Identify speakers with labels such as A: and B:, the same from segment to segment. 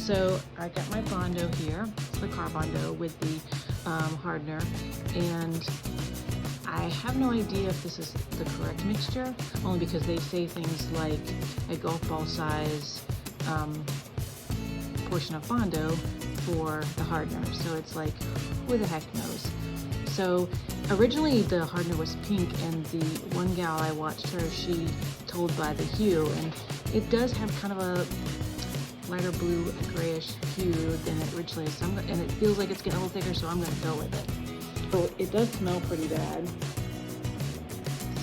A: So I got my Bondo here, the car Bondo with the hardener, and I have no idea if this is the correct mixture, only because they say things like a golf ball size portion of Bondo for the hardener. So it's like, who the heck knows? So originally the hardener was pink, and the one gal I watched her, she told by the hue, and it does have kind of a lighter blue grayish hue than it originally is. And it feels like it's getting a little thicker, so I'm going to go with it. So it does smell pretty bad.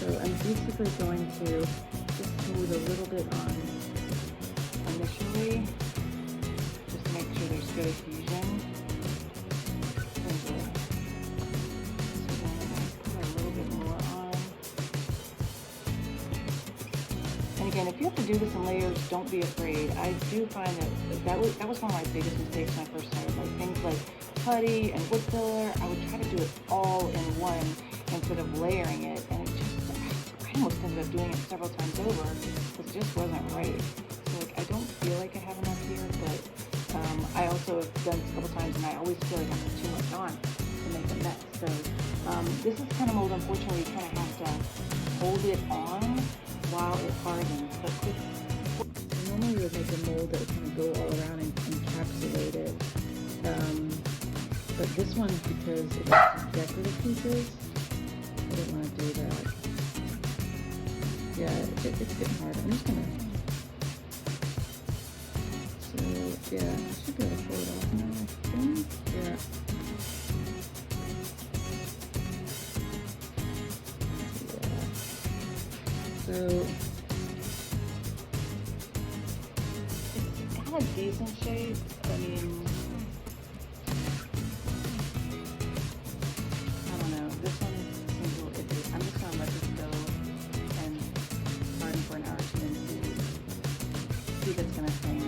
A: So I'm basically going to just smooth a little bit on initially, just to make sure there's good adhesion. So then I'm going to put a little bit more on. And again, if you have to do this in layers, don't be afraid. I do find that was one of my biggest mistakes when I first started. Like things like putty and wood filler, I would try to do it all in one instead of layering it, and it just, I almost ended up doing it several times over because it just wasn't right. So like, I don't feel like I have enough here, but I also have done this a couple times, and I always feel like I put too much on to make a mess. So this is kind of mold, unfortunately, you kind of have to hold it on while it hardens. But normally you would make a mold that would kind of go all around and encapsulate it. But this one, because it has decorative pieces, I didn't want to do that. Yeah, it's getting hard. I'm just gonna, so yeah, I should be able to pull it off now, I think. Yeah. So it's got a decent shape. I mean, I don't know. This one seems a little iffy. I'm just gonna let this go and harden for an hour or two and see if it's gonna hang.